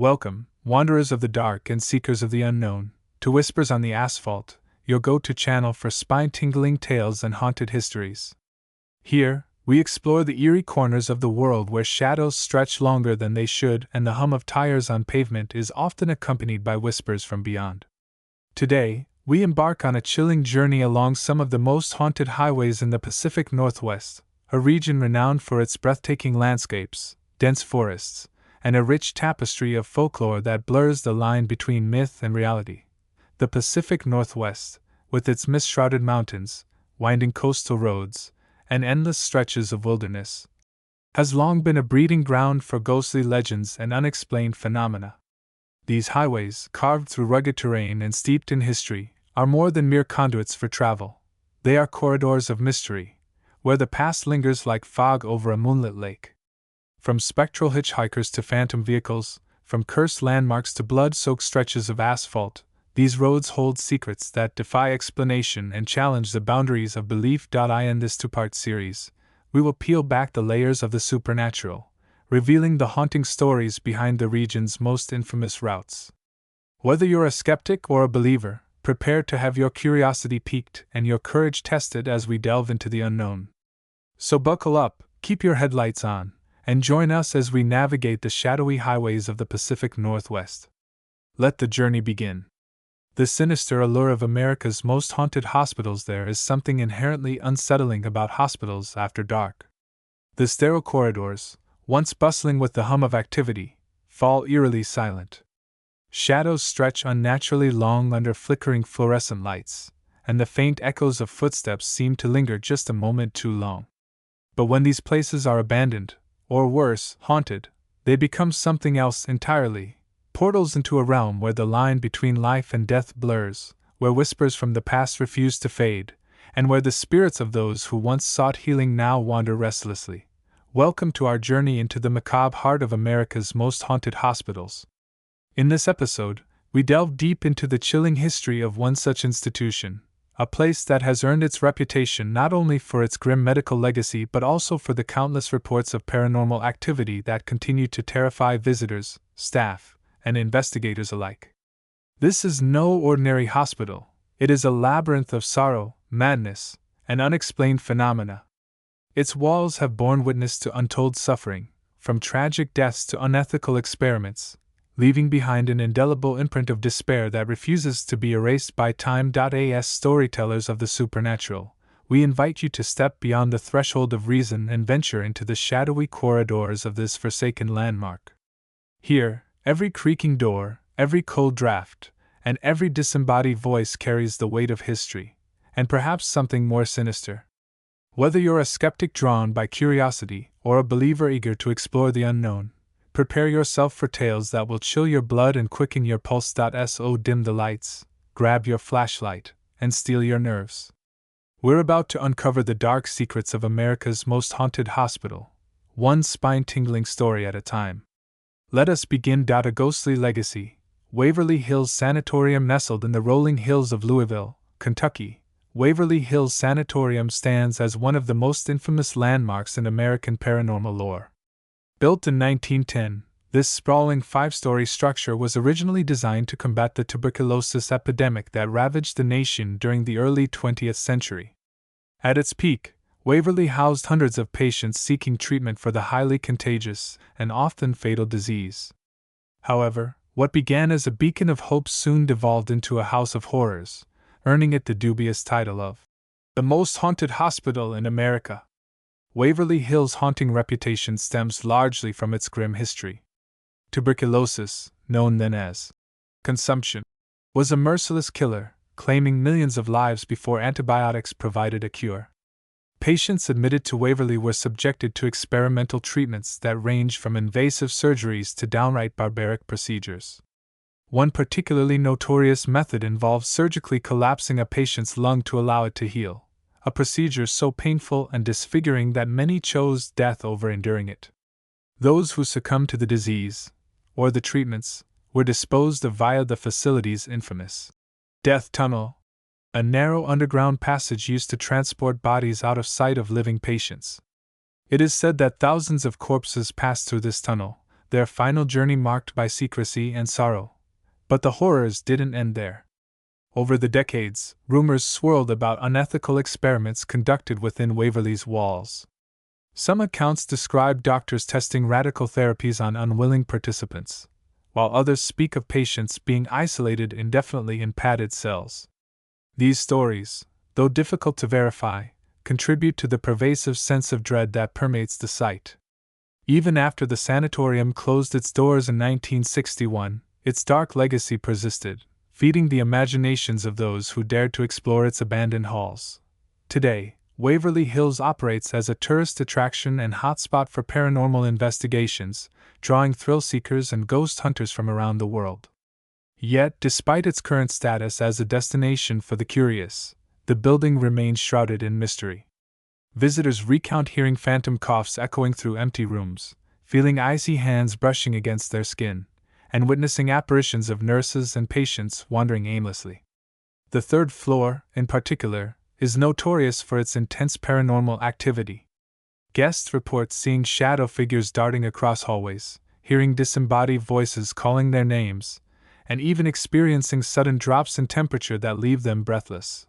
Welcome, wanderers of the dark and seekers of the unknown, to Whispers on the Asphalt, your go-to channel for spine-tingling tales and haunted histories. Here, we explore the eerie corners of the world where shadows stretch longer than they should and the hum of tires on pavement is often accompanied by whispers from beyond. Today, we embark on a chilling journey along some of the most haunted highways in the Pacific Northwest, a region renowned for its breathtaking landscapes, dense forests, and a rich tapestry of folklore that blurs the line between myth and reality. The Pacific Northwest, with its mist-shrouded mountains, winding coastal roads, and endless stretches of wilderness, has long been a breeding ground for ghostly legends and unexplained phenomena. These highways, carved through rugged terrain and steeped in history, are more than mere conduits for travel. They are corridors of mystery, where the past lingers like fog over a moonlit lake. From spectral hitchhikers to phantom vehicles, from cursed landmarks to blood-soaked stretches of asphalt, these roads hold secrets that defy explanation and challenge the boundaries of belief. In this two-part series, we will peel back the layers of the supernatural, revealing the haunting stories behind the region's most infamous routes. Whether you're a skeptic or a believer, prepare to have your curiosity piqued and your courage tested as we delve into the unknown. So buckle up, keep your headlights on, and join us as we navigate the shadowy highways of the Pacific Northwest. Let the journey begin. The sinister allure of America's most haunted hospitals. There is something inherently unsettling about hospitals after dark. The sterile corridors, once bustling with the hum of activity, fall eerily silent. Shadows stretch unnaturally long under flickering fluorescent lights, and the faint echoes of footsteps seem to linger just a moment too long. But when these places are abandoned, or worse, haunted, they become something else entirely. Portals into a realm where the line between life and death blurs, where whispers from the past refuse to fade, and where the spirits of those who once sought healing now wander restlessly. Welcome to our journey into the macabre heart of America's most haunted hospitals. In this episode, we delve deep into the chilling history of one such institution, a place that has earned its reputation not only for its grim medical legacy but also for the countless reports of paranormal activity that continue to terrify visitors, staff, and investigators alike. This is no ordinary hospital. It is a labyrinth of sorrow, madness, and unexplained phenomena. Its walls have borne witness to untold suffering, from tragic deaths to unethical experiments, leaving behind an indelible imprint of despair that refuses to be erased by time. As storytellers of the supernatural, we invite you to step beyond the threshold of reason and venture into the shadowy corridors of this forsaken landmark. Here, every creaking door, every cold draft, and every disembodied voice carries the weight of history, and perhaps something more sinister. Whether you're a skeptic drawn by curiosity or a believer eager to explore the unknown, prepare yourself for tales that will chill your blood and quicken your pulse. So dim the lights, grab your flashlight, and steel your nerves. We're about to uncover the dark secrets of America's most haunted hospital, one spine-tingling story at a time. Let us begin. A ghostly legacy. Waverly Hills Sanatorium. Nestled in the rolling hills of Louisville, Kentucky, Waverly Hills Sanatorium stands as one of the most infamous landmarks in American paranormal lore. Built in 1910, this sprawling five-story structure was originally designed to combat the tuberculosis epidemic that ravaged the nation during the early 20th century. At its peak, Waverly housed hundreds of patients seeking treatment for the highly contagious and often fatal disease. However, what began as a beacon of hope soon devolved into a house of horrors, earning it the dubious title of the most haunted hospital in America. Waverly Hill's haunting reputation stems largely from its grim history. Tuberculosis, known then as consumption, was a merciless killer, claiming millions of lives before antibiotics provided a cure. Patients admitted to Waverly were subjected to experimental treatments that ranged from invasive surgeries to downright barbaric procedures. One particularly notorious method involved surgically collapsing a patient's lung to allow it to heal, a procedure so painful and disfiguring that many chose death over enduring it. Those who succumbed to the disease, or the treatments, were disposed of via the facility's infamous death tunnel, a narrow underground passage used to transport bodies out of sight of living patients. It is said that thousands of corpses passed through this tunnel, their final journey marked by secrecy and sorrow. But the horrors didn't end there. Over the decades, rumors swirled about unethical experiments conducted within Waverley's walls. Some accounts describe doctors testing radical therapies on unwilling participants, while others speak of patients being isolated indefinitely in padded cells. These stories, though difficult to verify, contribute to the pervasive sense of dread that permeates the site. Even after the sanatorium closed its doors in 1961, its dark legacy persisted, feeding the imaginations of those who dared to explore its abandoned halls. Today, Waverly Hills operates as a tourist attraction and hotspot for paranormal investigations, drawing thrill seekers and ghost hunters from around the world. Yet, despite its current status as a destination for the curious, the building remains shrouded in mystery. Visitors recount hearing phantom coughs echoing through empty rooms, feeling icy hands brushing against their skin, and witnessing apparitions of nurses and patients wandering aimlessly. The third floor, in particular, is notorious for its intense paranormal activity. Guests report seeing shadow figures darting across hallways, hearing disembodied voices calling their names, and even experiencing sudden drops in temperature that leave them breathless.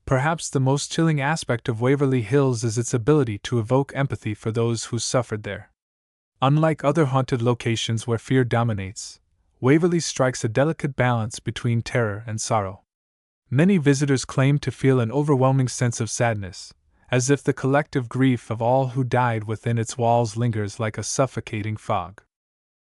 Perhaps the most chilling aspect of Waverly Hills is its ability to evoke empathy for those who suffered there. Unlike other haunted locations where fear dominates, Waverly strikes a delicate balance between terror and sorrow. Many visitors claim to feel an overwhelming sense of sadness, as if the collective grief of all who died within its walls lingers like a suffocating fog.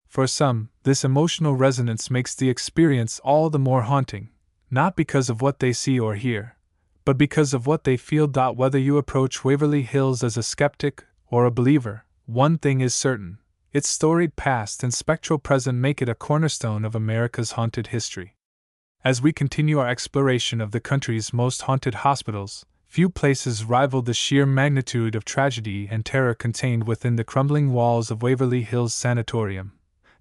For some, this emotional resonance makes the experience all the more haunting, not because of what they see or hear, but because of what they feel. Whether you approach Waverly Hills as a skeptic or a believer, one thing is certain: its storied past and spectral present make it a cornerstone of America's haunted history. As we continue our exploration of the country's most haunted hospitals, few places rival the sheer magnitude of tragedy and terror contained within the crumbling walls of Waverly Hills Sanatorium.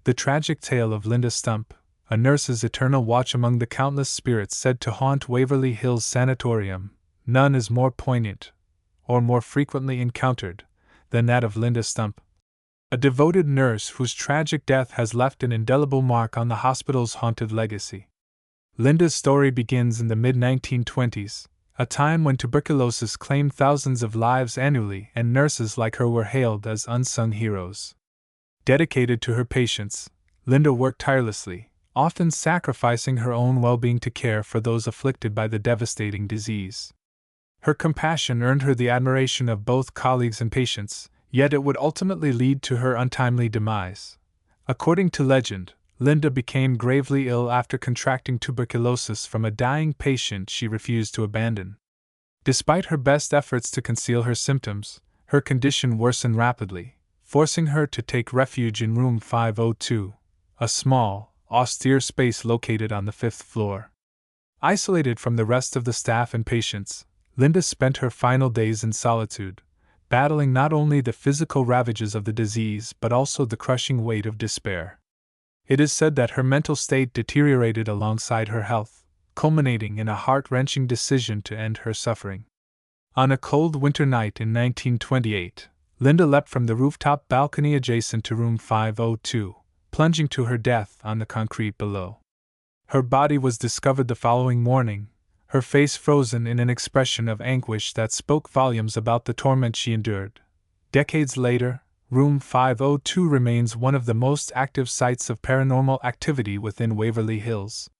The tragic tale of Linda Stump, a nurse's eternal watch among the countless spirits said to haunt Waverly Hills Sanatorium, none is more poignant, or more frequently encountered, than that of Linda Stump, a devoted nurse whose tragic death has left an indelible mark on the hospital's haunted legacy. Linda's story begins in the mid-1920s, a time when tuberculosis claimed thousands of lives annually and nurses like her were hailed as unsung heroes. Dedicated to her patients, Linda worked tirelessly, often sacrificing her own well-being to care for those afflicted by the devastating disease. Her compassion earned her the admiration of both colleagues and patients, yet it would ultimately lead to her untimely demise. According to legend, Linda became gravely ill after contracting tuberculosis from a dying patient she refused to abandon. Despite her best efforts to conceal her symptoms, her condition worsened rapidly, forcing her to take refuge in room 502, a small, austere space located on the 5th floor. Isolated from the rest of the staff and patients, Linda spent her final days in solitude, battling not only the physical ravages of the disease but also the crushing weight of despair. It is said that her mental state deteriorated alongside her health, culminating in a heart-wrenching decision to end her suffering. On a cold winter night in 1928, Linda leapt from the rooftop balcony adjacent to room 502, plunging to her death on the concrete below. Her body was discovered the following morning, her face frozen in an expression of anguish that spoke volumes about the torment she endured. Decades later, room 502 remains one of the most active sites of paranormal activity within Waverly Hills.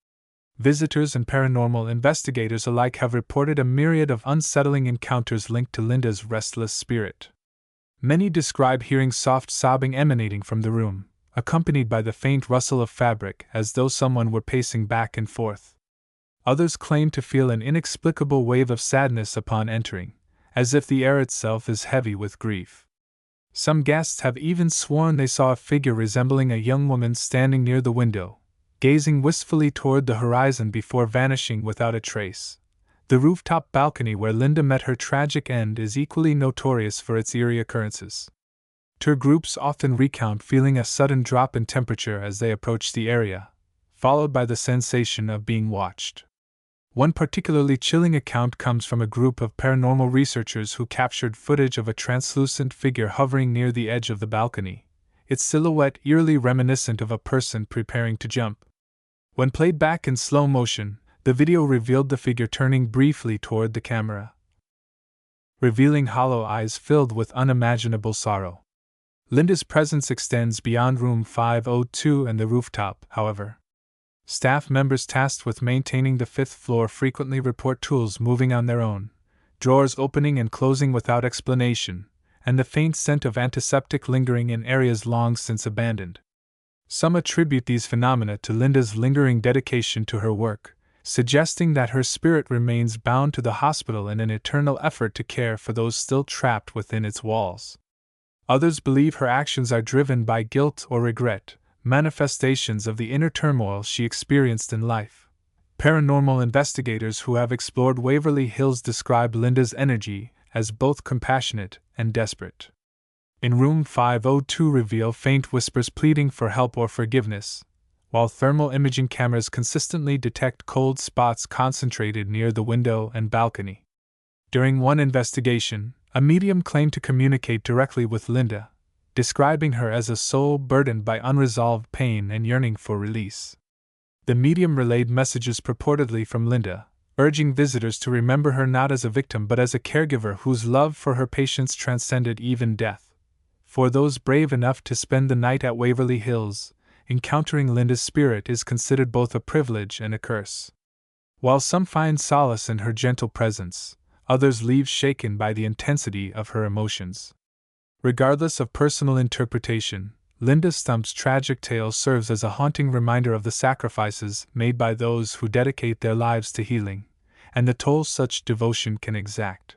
Visitors and paranormal investigators alike have reported a myriad of unsettling encounters linked to Linda's restless spirit. Many describe hearing soft sobbing emanating from the room, accompanied by the faint rustle of fabric as though someone were pacing back and forth. Others claim to feel an inexplicable wave of sadness upon entering, as if the air itself is heavy with grief. Some guests have even sworn they saw a figure resembling a young woman standing near the window, gazing wistfully toward the horizon before vanishing without a trace. The rooftop balcony where Linda met her tragic end is equally notorious for its eerie occurrences. Tour groups often recount feeling a sudden drop in temperature as they approach the area, followed by the sensation of being watched. One particularly chilling account comes from a group of paranormal researchers who captured footage of a translucent figure hovering near the edge of the balcony, its silhouette eerily reminiscent of a person preparing to jump. When played back in slow motion, the video revealed the figure turning briefly toward the camera, revealing hollow eyes filled with unimaginable sorrow. Linda's presence extends beyond room 502 and the rooftop, however. Staff members tasked with maintaining the fifth floor frequently report tools moving on their own, drawers opening and closing without explanation, and the faint scent of antiseptic lingering in areas long since abandoned. Some attribute these phenomena to Linda's lingering dedication to her work, suggesting that her spirit remains bound to the hospital in an eternal effort to care for those still trapped within its walls. Others believe her actions are driven by guilt or regret, manifestations of the inner turmoil she experienced in life. Paranormal investigators who have explored Waverly Hills describe Linda's energy as both compassionate and desperate. In room 502 reveal faint whispers pleading for help or forgiveness, while thermal imaging cameras consistently detect cold spots concentrated near the window and balcony. During one investigation, a medium claimed to communicate directly with Linda, describing her as a soul burdened by unresolved pain and yearning for release. The medium relayed messages purportedly from Linda, urging visitors to remember her not as a victim but as a caregiver whose love for her patients transcended even death. For those brave enough to spend the night at Waverly Hills, encountering Linda's spirit is considered both a privilege and a curse. While some find solace in her gentle presence, others leave shaken by the intensity of her emotions. Regardless of personal interpretation, Linda Stump's tragic tale serves as a haunting reminder of the sacrifices made by those who dedicate their lives to healing, and the toll such devotion can exact.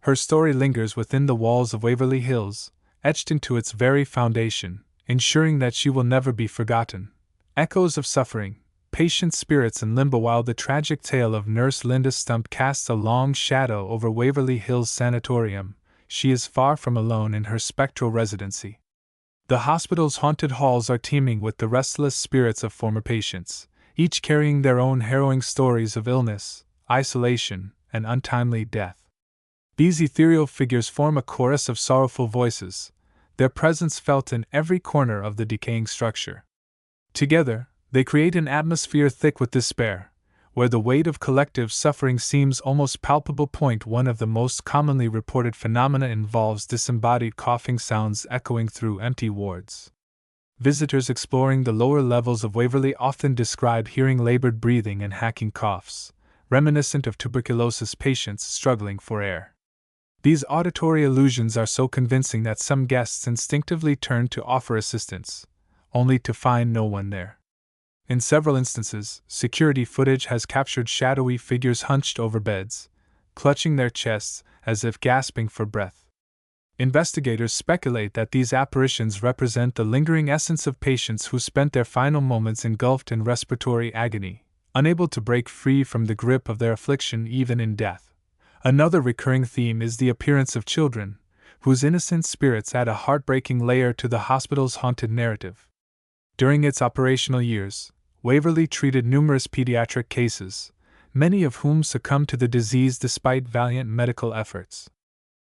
Her story lingers within the walls of Waverly Hills, etched into its very foundation, ensuring that she will never be forgotten. Echoes of suffering, patient spirits in limbo. While the tragic tale of Nurse Linda Stump casts a long shadow over Waverly Hills Sanatorium, she is far from alone in her spectral residency. The hospital's haunted halls are teeming with the restless spirits of former patients, each carrying their own harrowing stories of illness, isolation, and untimely death. These ethereal figures form a chorus of sorrowful voices, their presence felt in every corner of the decaying structure. Together, they create an atmosphere thick with despair, where the weight of collective suffering seems almost palpable. One of the most commonly reported phenomena involves disembodied coughing sounds echoing through empty wards. Visitors exploring the lower levels of Waverly often describe hearing labored breathing and hacking coughs, reminiscent of tuberculosis patients struggling for air. These auditory illusions are so convincing that some guests instinctively turn to offer assistance, only to find no one there. In several instances, security footage has captured shadowy figures hunched over beds, clutching their chests as if gasping for breath. Investigators speculate that these apparitions represent the lingering essence of patients who spent their final moments engulfed in respiratory agony, unable to break free from the grip of their affliction even in death. Another recurring theme is the appearance of children, whose innocent spirits add a heartbreaking layer to the hospital's haunted narrative. During its operational years, Waverly treated numerous pediatric cases, many of whom succumbed to the disease despite valiant medical efforts.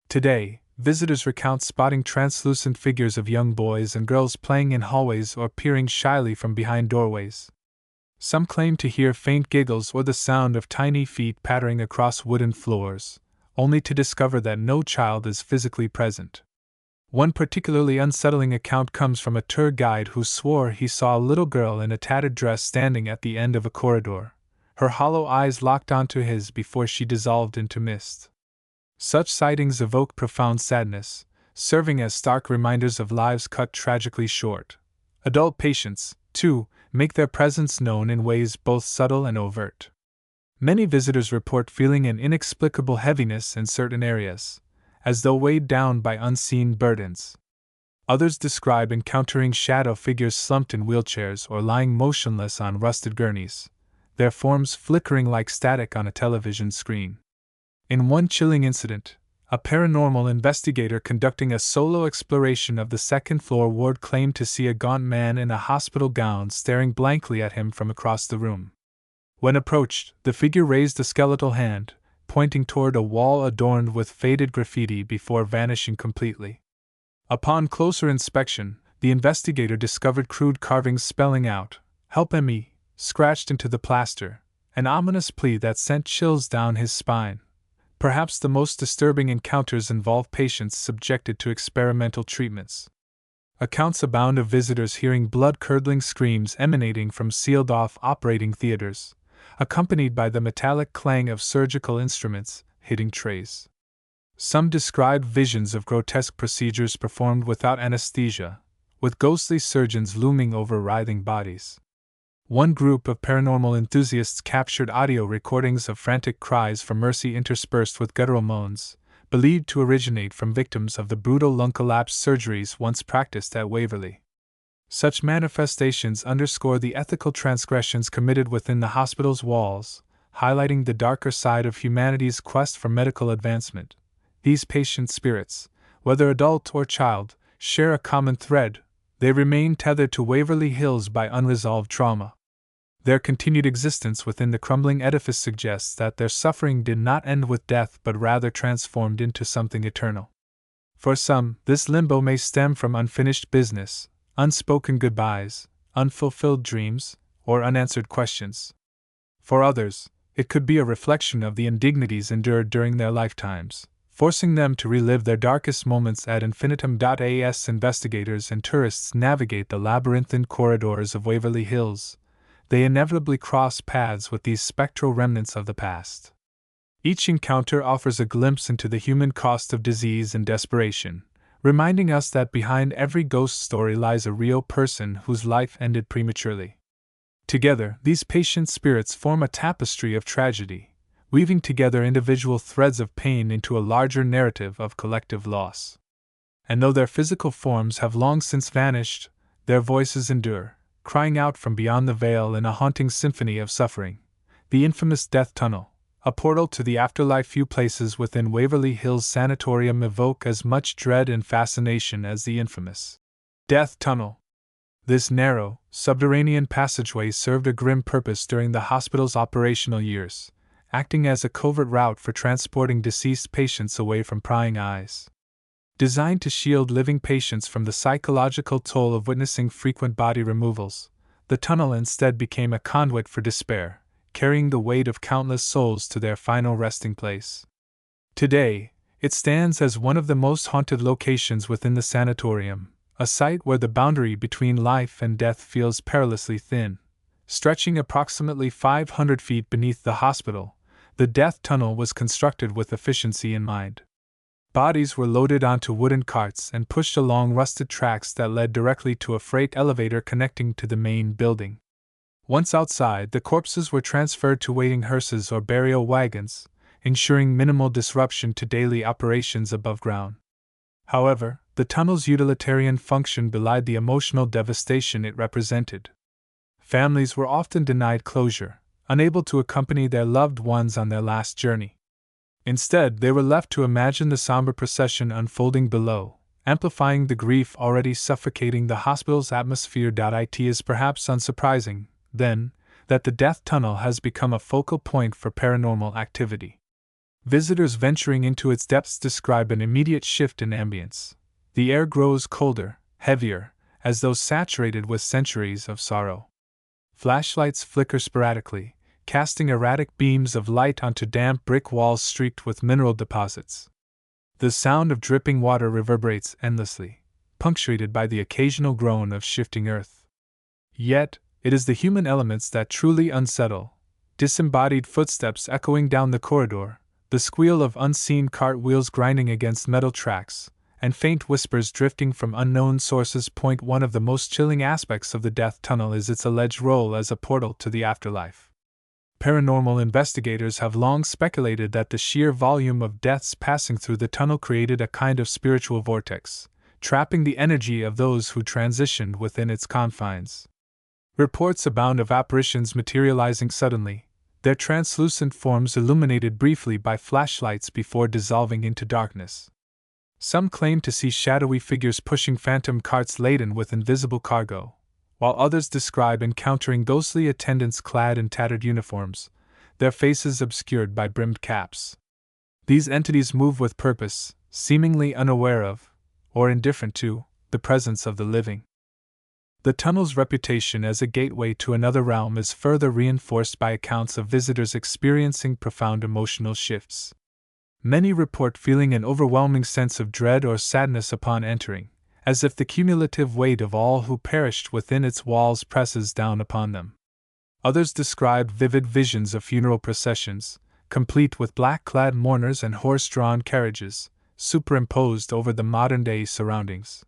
Today, visitors recount spotting translucent figures of young boys and girls playing in hallways or peering shyly from behind doorways. Some claim to hear faint giggles or the sound of tiny feet pattering across wooden floors, only to discover that no child is physically present. One particularly unsettling account comes from a tour guide who swore he saw a little girl in a tattered dress standing at the end of a corridor, her hollow eyes locked onto his before she dissolved into mist. Such sightings evoke profound sadness, serving as stark reminders of lives cut tragically short. Adult patients, too, make their presence known in ways both subtle and overt. Many visitors report feeling an inexplicable heaviness in certain areas, as though weighed down by unseen burdens. Others describe encountering shadow figures slumped in wheelchairs or lying motionless on rusted gurneys, their forms flickering like static on a television screen. In one chilling incident, a paranormal investigator conducting a solo exploration of the second-floor ward claimed to see a gaunt man in a hospital gown staring blankly at him from across the room. When approached, the figure raised a skeletal hand, pointing toward a wall adorned with faded graffiti before vanishing completely. Upon closer inspection, the investigator discovered crude carvings spelling out, "Help me," scratched into the plaster, an ominous plea that sent chills down his spine. Perhaps the most disturbing encounters involve patients subjected to experimental treatments. Accounts abound of visitors hearing blood-curdling screams emanating from sealed-off operating theaters, accompanied by the metallic clang of surgical instruments hitting trays. Some described visions of grotesque procedures performed without anesthesia, with ghostly surgeons looming over writhing bodies. One group of paranormal enthusiasts captured audio recordings of frantic cries for mercy interspersed with guttural moans, believed to originate from victims of the brutal lung collapse surgeries once practiced at Waverley. Such manifestations underscore the ethical transgressions committed within the hospital's walls, highlighting the darker side of humanity's quest for medical advancement. These patient spirits, whether adult or child, share a common thread: they remain tethered to Waverley Hills by unresolved trauma. Their continued existence within the crumbling edifice suggests that their suffering did not end with death but rather transformed into something eternal. For some, this limbo may stem from unfinished business, unspoken goodbyes, unfulfilled dreams, or unanswered questions. For others, it could be a reflection of the indignities endured during their lifetimes, forcing them to relive their darkest moments ad infinitum. As investigators and tourists navigate the labyrinthine corridors of Waverley Hills, they inevitably cross paths with these spectral remnants of the past. Each encounter offers a glimpse into the human cost of disease and desperation, reminding us that behind every ghost story lies a real person whose life ended prematurely. Together, these patient spirits form a tapestry of tragedy, weaving together individual threads of pain into a larger narrative of collective loss. And though their physical forms have long since vanished, their voices endure, crying out from beyond the veil in a haunting symphony of suffering. The infamous Death Tunnel, a portal to the afterlife. Few places within Waverley Hills Sanatorium evoke as much dread and fascination as the infamous Death Tunnel. This narrow, subterranean passageway served a grim purpose during the hospital's operational years, acting as a covert route for transporting deceased patients away from prying eyes. Designed to shield living patients from the psychological toll of witnessing frequent body removals, the tunnel instead became a conduit for despair, carrying the weight of countless souls to their final resting place. Today, it stands as one of the most haunted locations within the sanatorium, a site where the boundary between life and death feels perilously thin. Stretching approximately 500 feet beneath the hospital, the death tunnel was constructed with efficiency in mind. Bodies were loaded onto wooden carts and pushed along rusted tracks that led directly to a freight elevator connecting to the main building. Once outside, the corpses were transferred to waiting hearses or burial wagons, ensuring minimal disruption to daily operations above ground. However, the tunnel's utilitarian function belied the emotional devastation it represented. Families were often denied closure, unable to accompany their loved ones on their last journey. Instead, they were left to imagine the somber procession unfolding below, amplifying the grief already suffocating the hospital's atmosphere. It is perhaps unsurprising, then, that the death tunnel has become a focal point for paranormal activity. Visitors venturing into its depths describe an immediate shift in ambience. The air grows colder, heavier, as though saturated with centuries of sorrow. Flashlights flicker sporadically, casting erratic beams of light onto damp brick walls streaked with mineral deposits. The sound of dripping water reverberates endlessly, punctuated by the occasional groan of shifting earth. Yet, it is the human elements that truly unsettle: disembodied footsteps echoing down the corridor, the squeal of unseen cart wheels grinding against metal tracks, and faint whispers drifting from unknown sources. One of the most chilling aspects of the death tunnel is its alleged role as a portal to the afterlife. Paranormal investigators have long speculated that the sheer volume of deaths passing through the tunnel created a kind of spiritual vortex, trapping the energy of those who transitioned within its confines. Reports abound of apparitions materializing suddenly, their translucent forms illuminated briefly by flashlights before dissolving into darkness. Some claim to see shadowy figures pushing phantom carts laden with invisible cargo, while others describe encountering ghostly attendants clad in tattered uniforms, their faces obscured by brimmed caps. These entities move with purpose, seemingly unaware of, or indifferent to, the presence of the living. The tunnel's reputation as a gateway to another realm is further reinforced by accounts of visitors experiencing profound emotional shifts. Many report feeling an overwhelming sense of dread or sadness upon entering, as if the cumulative weight of all who perished within its walls presses down upon them. Others describe vivid visions of funeral processions, complete with black-clad mourners and horse-drawn carriages, superimposed over the modern-day surroundings.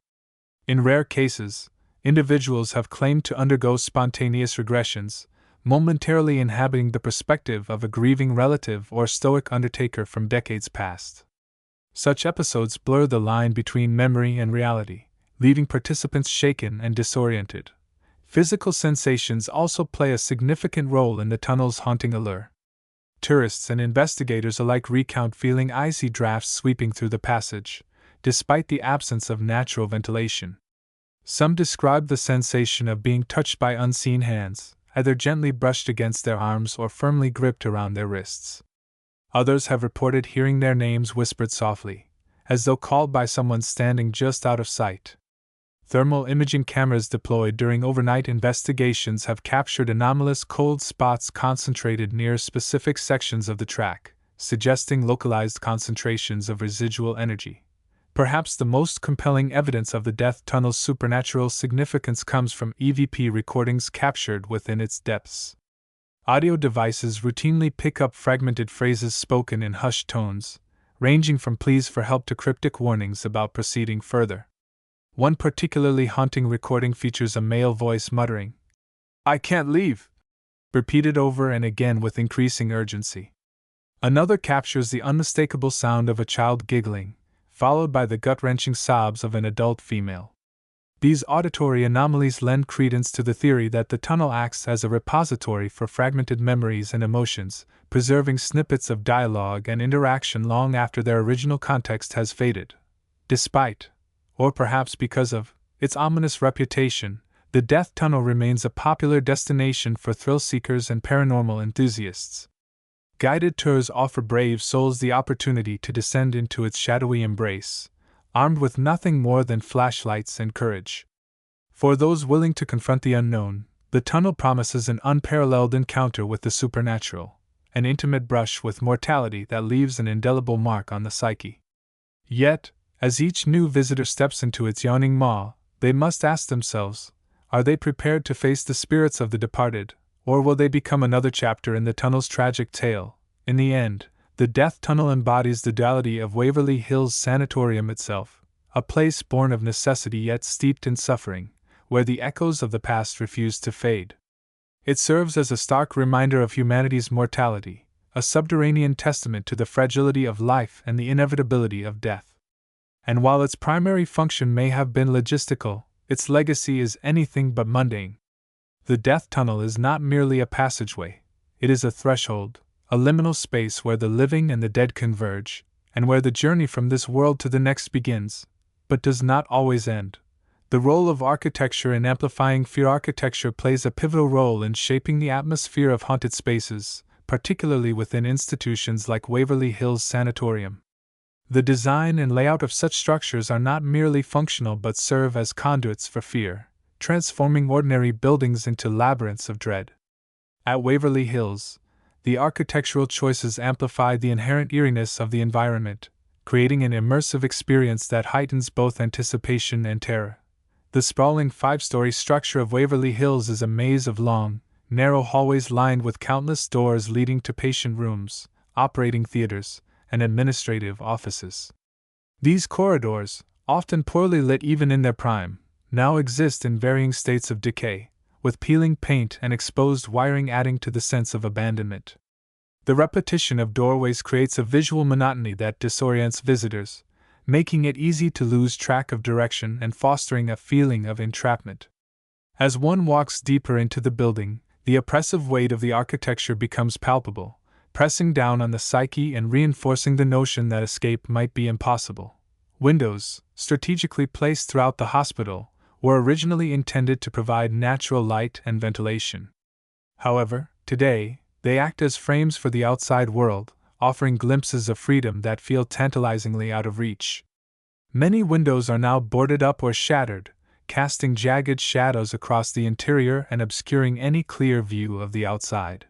In rare cases, individuals have claimed to undergo spontaneous regressions, momentarily inhabiting the perspective of a grieving relative or stoic undertaker from decades past. Such episodes blur the line between memory and reality, leaving participants shaken and disoriented. Physical sensations also play a significant role in the tunnel's haunting allure. Tourists and investigators alike recount feeling icy drafts sweeping through the passage, despite the absence of natural ventilation. Some describe the sensation of being touched by unseen hands, either gently brushed against their arms or firmly gripped around their wrists. Others have reported hearing their names whispered softly, as though called by someone standing just out of sight. Thermal imaging cameras deployed during overnight investigations have captured anomalous cold spots concentrated near specific sections of the track, suggesting localized concentrations of residual energy. Perhaps the most compelling evidence of the death tunnel's supernatural significance comes from EVP recordings captured within its depths. Audio devices routinely pick up fragmented phrases spoken in hushed tones, ranging from pleas for help to cryptic warnings about proceeding further. One particularly haunting recording features a male voice muttering, "I can't leave," repeated over and again with increasing urgency. Another captures the unmistakable sound of a child giggling, followed by the gut-wrenching sobs of an adult female. These auditory anomalies lend credence to the theory that the tunnel acts as a repository for fragmented memories and emotions, preserving snippets of dialogue and interaction long after their original context has faded. Despite, or perhaps because of, its ominous reputation, the Death Tunnel remains a popular destination for thrill-seekers and paranormal enthusiasts. Guided tours offer brave souls the opportunity to descend into its shadowy embrace, armed with nothing more than flashlights and courage. For those willing to confront the unknown, the tunnel promises an unparalleled encounter with the supernatural, an intimate brush with mortality that leaves an indelible mark on the psyche. Yet, as each new visitor steps into its yawning maw, they must ask themselves, are they prepared to face the spirits of the departed, or will they become another chapter in the tunnel's tragic tale? In the end, the Death Tunnel embodies the duality of Waverly Hills Sanatorium itself, a place born of necessity yet steeped in suffering, where the echoes of the past refuse to fade. It serves as a stark reminder of humanity's mortality, a subterranean testament to the fragility of life and the inevitability of death. And while its primary function may have been logistical, its legacy is anything but mundane. The Death Tunnel is not merely a passageway, it is a threshold, a liminal space where the living and the dead converge, and where the journey from this world to the next begins, but does not always end. The role of architecture in amplifying fear. Architecture plays a pivotal role in shaping the atmosphere of haunted spaces, particularly within institutions like Waverly Hills Sanatorium. The design and layout of such structures are not merely functional but serve as conduits for fear, transforming ordinary buildings into labyrinths of dread. At Waverly Hills, the architectural choices amplify the inherent eeriness of the environment, creating an immersive experience that heightens both anticipation and terror. The sprawling 5-story structure of Waverly Hills is a maze of long, narrow hallways lined with countless doors leading to patient rooms, operating theaters, and administrative offices. These corridors, often poorly lit even in their prime, now exist in varying states of decay, with peeling paint and exposed wiring adding to the sense of abandonment. The repetition of doorways creates a visual monotony that disorients visitors, making it easy to lose track of direction and fostering a feeling of entrapment. As one walks deeper into the building, the oppressive weight of the architecture becomes palpable, pressing down on the psyche and reinforcing the notion that escape might be impossible. Windows, strategically placed throughout the hospital, were originally intended to provide natural light and ventilation. However, today, they act as frames for the outside world, offering glimpses of freedom that feel tantalizingly out of reach. Many windows are now boarded up or shattered, casting jagged shadows across the interior and obscuring any clear view of the outside.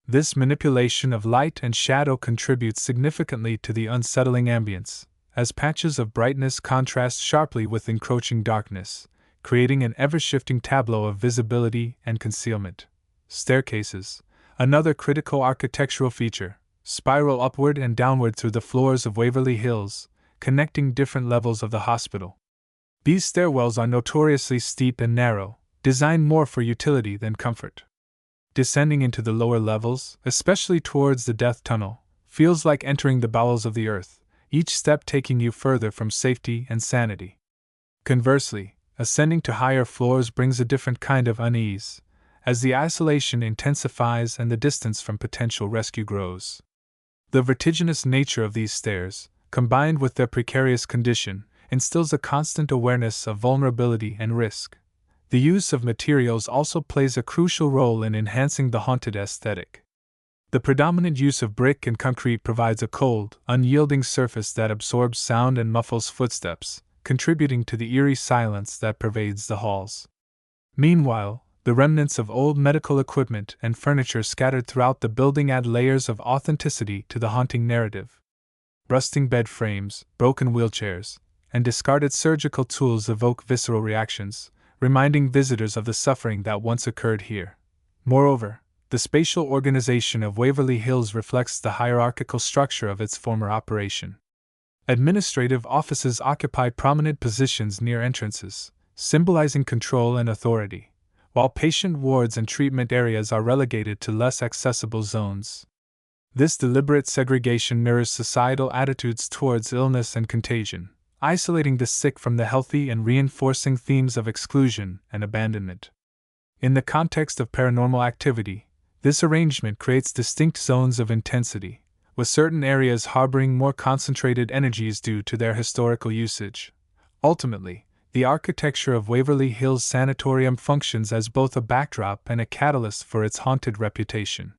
This manipulation of light and shadow contributes significantly to the unsettling ambience, as patches of brightness contrast sharply with encroaching darkness, creating an ever-shifting tableau of visibility and concealment. Staircases, another critical architectural feature, spiral upward and downward through the floors of Waverly Hills, connecting different levels of the hospital. These stairwells are notoriously steep and narrow, designed more for utility than comfort. Descending into the lower levels, especially towards the death tunnel, feels like entering the bowels of the earth, each step taking you further from safety and sanity. Conversely, ascending to higher floors brings a different kind of unease, as the isolation intensifies and the distance from potential rescue grows. The vertiginous nature of these stairs, combined with their precarious condition, instills a constant awareness of vulnerability and risk. The use of materials also plays a crucial role in enhancing the haunted aesthetic. The predominant use of brick and concrete provides a cold, unyielding surface that absorbs sound and muffles footsteps, contributing to the eerie silence that pervades the halls. Meanwhile, the remnants of old medical equipment and furniture scattered throughout the building add layers of authenticity to the haunting narrative. Rusting bed frames, broken wheelchairs, and discarded surgical tools evoke visceral reactions, reminding visitors of the suffering that once occurred here. Moreover, the spatial organization of Waverly Hills reflects the hierarchical structure of its former operation. Administrative offices occupy prominent positions near entrances, symbolizing control and authority, while patient wards and treatment areas are relegated to less accessible zones. This deliberate segregation mirrors societal attitudes towards illness and contagion, isolating the sick from the healthy and reinforcing themes of exclusion and abandonment. In the context of paranormal activity, this arrangement creates distinct zones of intensity, with certain areas harboring more concentrated energies due to their historical usage. Ultimately, the architecture of Waverly Hills Sanatorium functions as both a backdrop and a catalyst for its haunted reputation.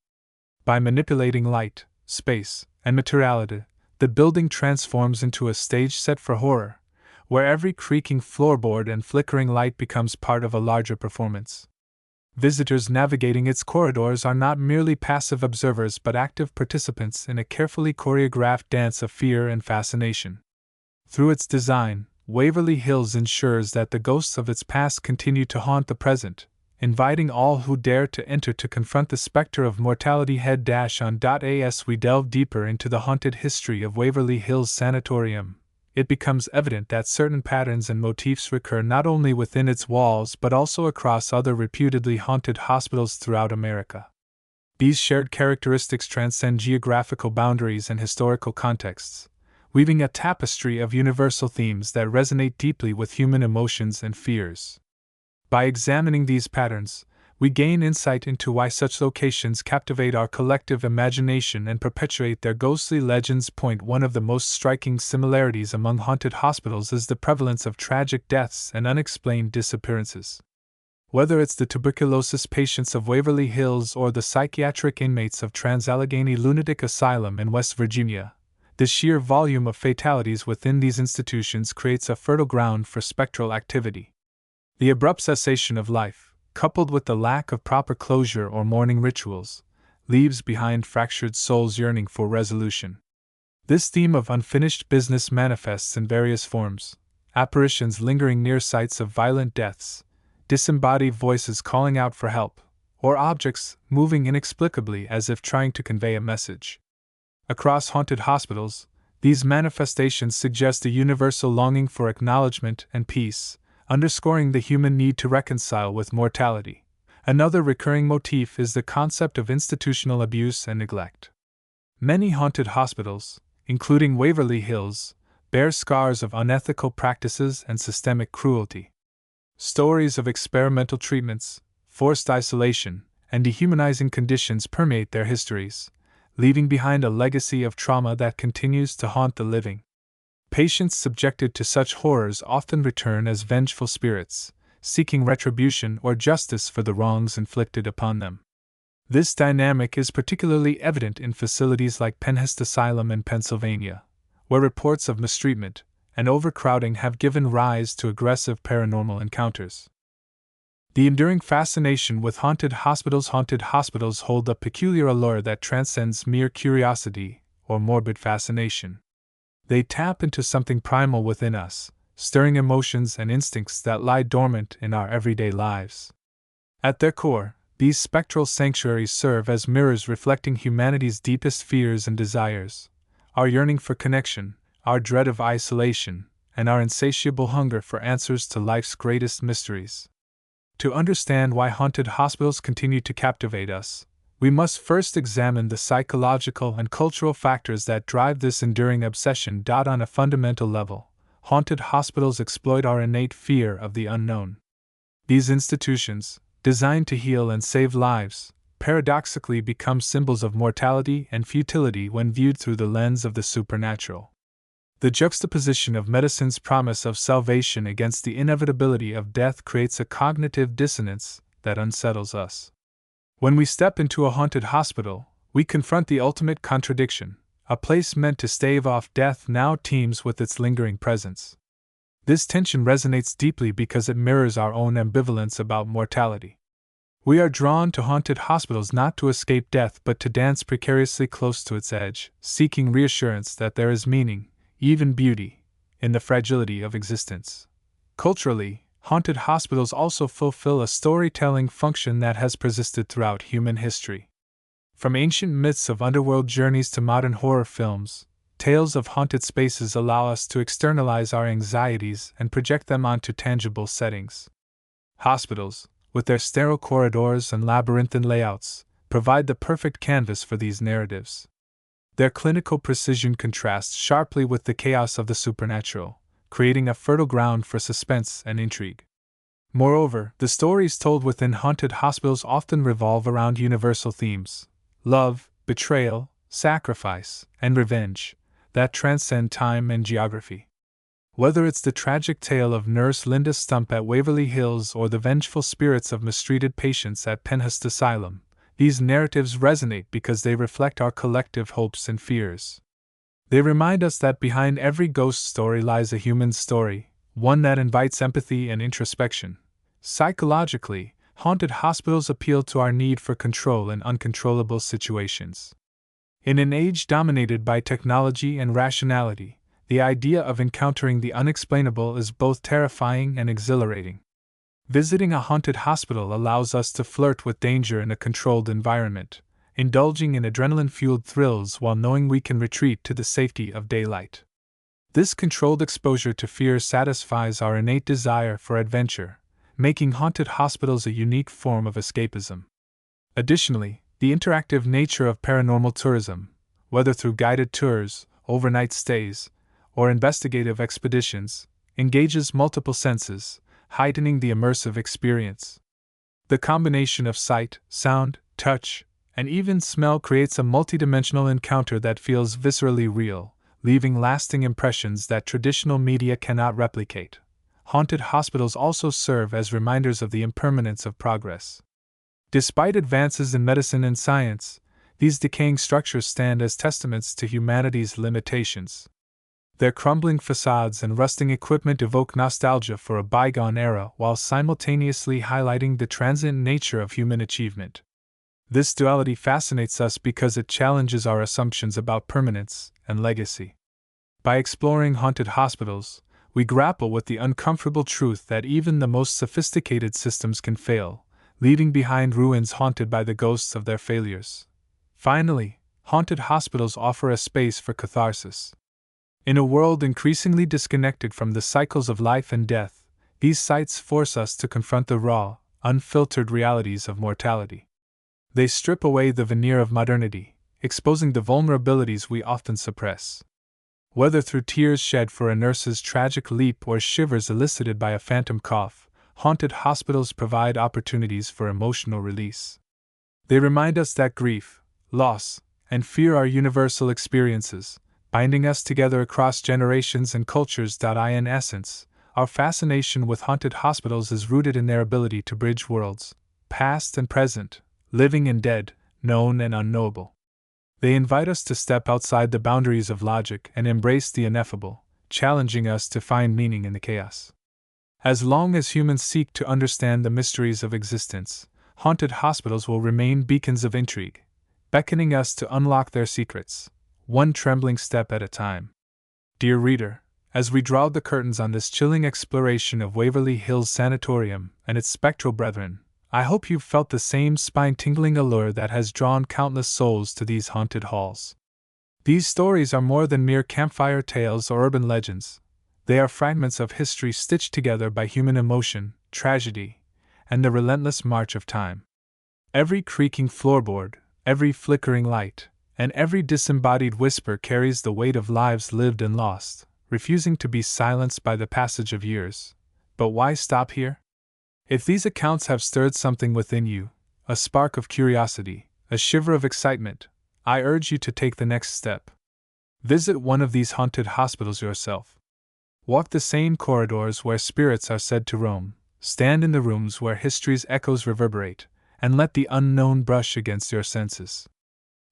By manipulating light, space, and materiality, the building transforms into a stage set for horror, where every creaking floorboard and flickering light becomes part of a larger performance. Visitors navigating its corridors are not merely passive observers but active participants in a carefully choreographed dance of fear and fascination. Through its design, Waverly Hills ensures that the ghosts of its past continue to haunt the present, inviting all who dare to enter to confront the specter of mortality. Head-on.as we delve deeper into the haunted history of Waverly Hills Sanatorium, it becomes evident that certain patterns and motifs recur not only within its walls but also across other reputedly haunted hospitals throughout America. These shared characteristics transcend geographical boundaries and historical contexts, weaving a tapestry of universal themes that resonate deeply with human emotions and fears. By examining these patterns, we gain insight into why such locations captivate our collective imagination and perpetuate their ghostly legends. One of the most striking similarities among haunted hospitals is the prevalence of tragic deaths and unexplained disappearances. Whether it's the tuberculosis patients of Waverly Hills or the psychiatric inmates of Trans-Allegheny Lunatic Asylum in West Virginia, the sheer volume of fatalities within these institutions creates a fertile ground for spectral activity. The abrupt cessation of life, coupled with the lack of proper closure or mourning rituals, leaves behind fractured souls yearning for resolution. This theme of unfinished business manifests in various forms: apparitions lingering near sites of violent deaths, disembodied voices calling out for help, or objects moving inexplicably as if trying to convey a message. Across haunted hospitals, these manifestations suggest a universal longing for acknowledgement and peace, underscoring the human need to reconcile with mortality. Another recurring motif is the concept of institutional abuse and neglect. Many haunted hospitals, including Waverly Hills, bear scars of unethical practices and systemic cruelty. Stories of experimental treatments, forced isolation, and dehumanizing conditions permeate their histories, leaving behind a legacy of trauma that continues to haunt the living. Patients subjected to such horrors often return as vengeful spirits, seeking retribution or justice for the wrongs inflicted upon them. This dynamic is particularly evident in facilities like Penhest Asylum in Pennsylvania, where reports of mistreatment and overcrowding have given rise to aggressive paranormal encounters. The enduring fascination with haunted hospitals hold a peculiar allure that transcends mere curiosity or morbid fascination. They tap into something primal within us, stirring emotions and instincts that lie dormant in our everyday lives. At their core, these spectral sanctuaries serve as mirrors reflecting humanity's deepest fears and desires, our yearning for connection, our dread of isolation, and our insatiable hunger for answers to life's greatest mysteries. To understand why haunted hospitals continue to captivate us, we must first examine the psychological and cultural factors that drive this enduring obsession. On a fundamental level, haunted hospitals exploit our innate fear of the unknown. These institutions, designed to heal and save lives, paradoxically become symbols of mortality and futility when viewed through the lens of the supernatural. The juxtaposition of medicine's promise of salvation against the inevitability of death creates a cognitive dissonance that unsettles us. When we step into a haunted hospital, we confront the ultimate contradiction. A place meant to stave off death now teems with its lingering presence. This tension resonates deeply because it mirrors our own ambivalence about mortality. We are drawn to haunted hospitals not to escape death but to dance precariously close to its edge, seeking reassurance that there is meaning, even beauty, in the fragility of existence. Culturally, haunted hospitals also fulfill a storytelling function that has persisted throughout human history. From ancient myths of underworld journeys to modern horror films, tales of haunted spaces allow us to externalize our anxieties and project them onto tangible settings. Hospitals, with their sterile corridors and labyrinthine layouts, provide the perfect canvas for these narratives. Their clinical precision contrasts sharply with the chaos of the supernatural, creating a fertile ground for suspense and intrigue. Moreover, the stories told within haunted hospitals often revolve around universal themes: love, betrayal, sacrifice, and revenge that transcend time and geography. Whether it's the tragic tale of Nurse Linda Stump at Waverly Hills or the vengeful spirits of mistreated patients at Penhurst Asylum, these narratives resonate because they reflect our collective hopes and fears. They remind us that behind every ghost story lies a human story, one that invites empathy and introspection. Psychologically, haunted hospitals appeal to our need for control in uncontrollable situations. In an age dominated by technology and rationality, the idea of encountering the unexplainable is both terrifying and exhilarating. Visiting a haunted hospital allows us to flirt with danger in a controlled environment, indulging in adrenaline-fueled thrills while knowing we can retreat to the safety of daylight. This controlled exposure to fear satisfies our innate desire for adventure, making haunted hospitals a unique form of escapism. Additionally, the interactive nature of paranormal tourism, whether through guided tours, overnight stays, or investigative expeditions, engages multiple senses, heightening the immersive experience. The combination of sight, sound, touch, and even smell creates a multidimensional encounter that feels viscerally real, leaving lasting impressions that traditional media cannot replicate. Haunted hospitals also serve as reminders of the impermanence of progress. Despite advances in medicine and science, these decaying structures stand as testaments to humanity's limitations. Their crumbling facades and rusting equipment evoke nostalgia for a bygone era while simultaneously highlighting the transient nature of human achievement. This duality fascinates us because it challenges our assumptions about permanence and legacy. By exploring haunted hospitals, we grapple with the uncomfortable truth that even the most sophisticated systems can fail, leaving behind ruins haunted by the ghosts of their failures. Finally, haunted hospitals offer a space for catharsis. In a world increasingly disconnected from the cycles of life and death, these sites force us to confront the raw, unfiltered realities of mortality. They strip away the veneer of modernity, exposing the vulnerabilities we often suppress. Whether through tears shed for a nurse's tragic leap or shivers elicited by a phantom cough, haunted hospitals provide opportunities for emotional release. They remind us that grief, loss, and fear are universal experiences, binding us together across generations and cultures. In essence, our fascination with haunted hospitals is rooted in their ability to bridge worlds, past and present, living and dead, known and unknowable. They invite us to step outside the boundaries of logic and embrace the ineffable, challenging us to find meaning in the chaos. As long as humans seek to understand the mysteries of existence, haunted hospitals will remain beacons of intrigue, beckoning us to unlock their secrets, one trembling step at a time. Dear reader, as we draw the curtains on this chilling exploration of Waverly Hills Sanatorium and its spectral brethren, I hope you've felt the same spine-tingling allure that has drawn countless souls to these haunted halls. These stories are more than mere campfire tales or urban legends. They are fragments of history stitched together by human emotion, tragedy, and the relentless march of time. Every creaking floorboard, every flickering light, and every disembodied whisper carries the weight of lives lived and lost, refusing to be silenced by the passage of years. But why stop here? If these accounts have stirred something within you, a spark of curiosity, a shiver of excitement, I urge you to take the next step. Visit one of these haunted hospitals yourself. Walk the same corridors where spirits are said to roam, stand in the rooms where history's echoes reverberate, and let the unknown brush against your senses.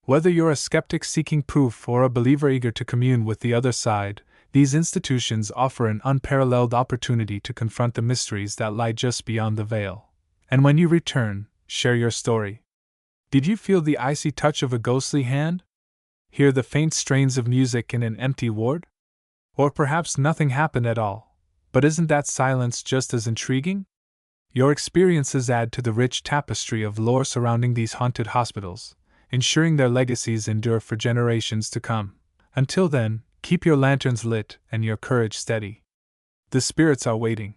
Whether you're a skeptic seeking proof or a believer eager to commune with the other side, these institutions offer an unparalleled opportunity to confront the mysteries that lie just beyond the veil. And when you return, share your story. Did you feel the icy touch of a ghostly hand? Hear the faint strains of music in an empty ward? Or perhaps nothing happened at all, but isn't that silence just as intriguing? Your experiences add to the rich tapestry of lore surrounding these haunted hospitals, ensuring their legacies endure for generations to come. Until then, keep your lanterns lit and your courage steady. The spirits are waiting.